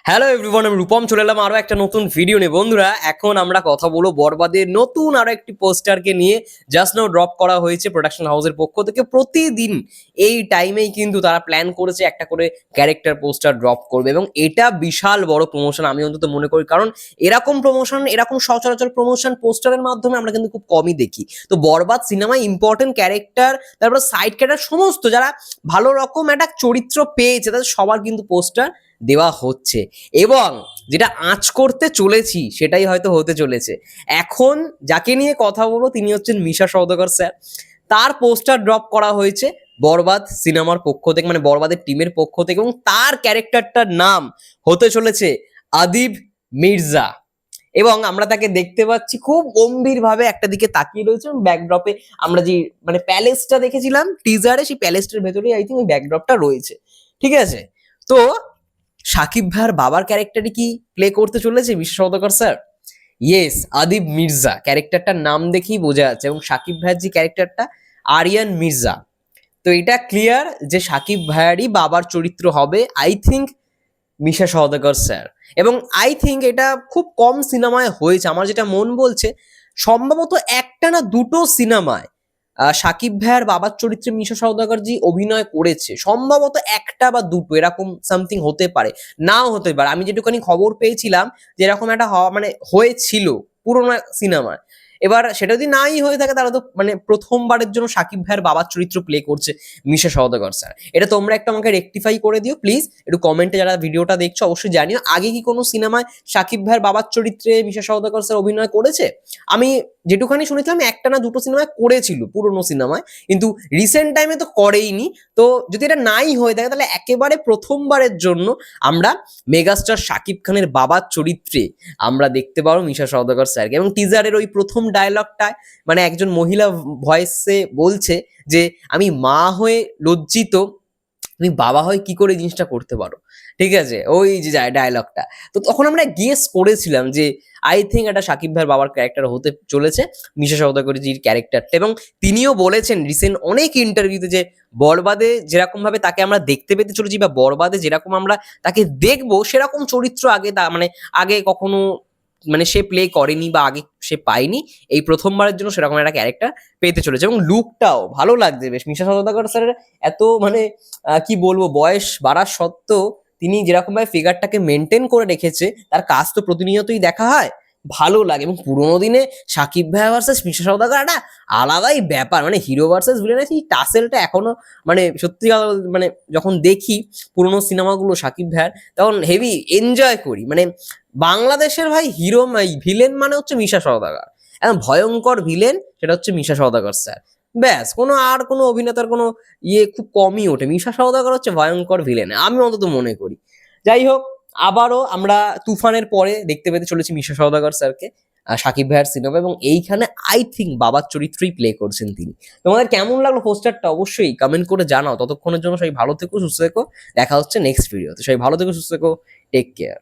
Hello everyone, আমি রূপম চলে এলাম আরো একটা নতুন ভিডিও নিয়ে। বন্ধুরা, এখন আমরা কথা বলবো বরবাদের নতুন আরো একটি পোস্টারকে নিয়ে। জাস্ট নাও ড্রপ করা হয়েছে প্রোডাকশন হাউসের পক্ষ থেকে। প্রতিদিন এই টাইমেই কিন্তু তারা প্ল্যান করেছে একটা করে ক্যারেক্টার পোস্টার ড্রপ করবে, এবং এটা বিশাল বড় প্রমোশন আমি অন্তত মনে করি। কারণ এরকম প্রমোশন, এরকম সচরাচর প্রমোশন পোস্টারের মাধ্যমে আমরা কিন্তু খুব কমই দেখি। তো বরবাদ সিনেমায় ইম্পর্টেন্ট ক্যারেক্টার, তারপর সাইড ক্যারেক্টার, সমস্ত যারা ভালো রকম একটা চরিত্র পেয়েছে তাদের সবার কিন্তু পোস্টার দেওয়া হচ্ছে। এবং যেটা আঁচ করতে চলেছি সেটাই হয়তো হতে চলেছে। এখন যাকে নিয়ে কথা বলবো তিনি হচ্ছেন মিশা সওদাগর স্যার। তার পোস্টার ড্রপ করা হয়েছে বরবাদ সিনেমার পক্ষ থেকে, মানে বরবাদের টিমের পক্ষ থেকে, এবং তার ক্যারেক্টারটার নাম হতে চলেছে আদিব মির্জা। এবং আমরা তাকে দেখতে পাচ্ছি খুব গম্ভীর ভাবে একটা দিকে তাকিয়ে রয়েছে, এবং ব্যাকড্রপে আমরা যে মানে প্যালেসটা দেখেছিলাম টিজারে, সেই প্যালেসটার ভেতরেই আই থিঙ্ক ওই ব্যাকড্রপটা রয়েছে। ঠিক আছে, তো সাকিব ভাইয়ার বাবার ক্যারেক্টারই কি প্লে করতে চলেছে মিশা সওদাগর স্যার? ইয়েস, আদিব মির্জা ক্যারেক্টারটার নাম দেখেই বোঝা যাচ্ছে। এবং সাকিব ভাইয়ের যে ক্যারেক্টারটা আরিয়ান মির্জা, তো এটা ক্লিয়ার যে সাকিব ভাইয়ারই বাবার চরিত্র হবে I think Misha Sawdagar sir. এবং আই থিঙ্ক এটা খুব কম সিনেমায় হয়েছে, আমার যেটা মন বলছে সম্ভবত একটা না দুটো সিনেমায় সাকিব ভাইয়ার বাবার চরিত্রে মিশা সওদাগর জি অভিনয় করেছে। সম্ভবত একটা বা দুটো এরকম সামথিং হতে পারে, নাও হতে পারে। আমি যেটুখানি খবর পেয়েছিলাম যে এরকম একটা মানে হয়েছিল পুরোনো সিনেমায়। এবার সেটা যদি নাই হয়ে থাকে তাহলে তো মানে প্রথমবারের জন্য সাকিব ভাইয়ের বাবার চরিত্র প্লে করছে মিশা সওদাগর স্যার। এটা তোমরা একটু আমাকে রেকটিফাই করে দিও প্লিজ, একটু কমেন্টে যারা ভিডিওটা দেখছো অবশ্যই জানিও। আগে কি কোনো সিনেমায় সাকিব ভাইয়ের বাবার চরিত্রে মিশা সওদাগর স্যার অভিনয় করেছে? আমি যেটুখানি শুনেছিলাম একটা না দুটো সিনেমায় করেছিল পুরোনো সিনেমায়, কিন্তু রিসেন্ট টাইমে তো করেইনি। তো যদি এটা নাই হয়ে থাকে তাহলে একেবারে প্রথমবারের জন্য আমরা মেগাস্টার শাকিব খানের বাবার চরিত্রে আমরা দেখতে পারবো মিশা সওদাগর স্যারকে। এবং টিজারের ওই প্রথম ডায়লগটায় মানে একজন মহিলা ভয়েসে বলছে যে আমি মা হয়ে লজ্জিত, তুমি বাবা হয়ে কি করে জিনিসটা করতে পারো। ঠিক আছে, ওই যে ডায়লগটা। তো তখন আমরা গেস করেছিলাম যে আই থিঙ্ক একটা সাকিব ভাইয়ের বাবার ক্যারেক্টার হতে চলেছে মিশা সওদাগরের ক্যারেক্টারটা। এবং তিনিও বলেছেন রিসেন্ট অনেক ইন্টারভিউতে যে বরবাদে যেরকম ভাবে তাকে আমরা দেখতে পেতে চলেছি, বা বরবাদে যেরকম আমরা তাকে দেখবো সেরকম চরিত্র আগে মানে আগে কখনো মানে সে প্লে করেনি বা আগে সে পায়নি। এই প্রথমবারের জন্য সেরকম একটা ক্যারেক্টার পেতে চলেছে। এবং লুকটাও ভালো লাগছে বেশ মিশা সওদাগর স্যারের। এত মানে কি বলবো, বয়স বাড়ার সত্ত্বেও তিনি যেরকম ভাবে ফিগারটাকে মেনটেন করে রেখেছে, তার কাজ তো প্রতিনিয়তই দেখা হয়, ভালো লাগে। এবং পুরোনো দিনে সাকিব ভাই ভার্সেস মিশা সওদাগর একটা আলাদাই ব্যাপার, মানে হিরো ভার্সেস ভিলেনের এই টাসেলটা এখনো মানে সত্যি কথা মানে যখন দেখি পুরোনো সিনেমাগুলো সাকিব ভাইয়ের তখন হেভি এনজয় করি। মানে বাংলাদেশের ভাই হিরো ভিলেন মানে হচ্ছে মিশা সওদাগর, এখন ভয়ঙ্কর ভিলেন সেটা হচ্ছে মিশা সওদাগর স্যার। ব্যাস, কোনো আর কোনো অভিনেতার কোনো খুব কমই ওঠে, মিশা সওদাগর হচ্ছে ভয়ঙ্কর ভিলেন আমি অন্তত মনে করি। যাই হোক, আবারও আমরা তুফানের পরে দেখতে পেতে চলেছি মিশা সওদাগর স্যারকে সাকিব ভাইয়ের সিনেমা, এবং এইখানে আই থিঙ্ক বাবার চরিত্রই প্লে করছেন তিনি। তোমাদের কেমন লাগলো পোস্টারটা অবশ্যই কমেন্ট করে জানাও। ততক্ষণের জন্য সবাই ভালো থেকো, সুস্থ থেকো। দেখা হচ্ছে নেক্সট ভিডিওতে। সবাই ভালো থেকো, সুস্থ থেকো, টেক কেয়ার।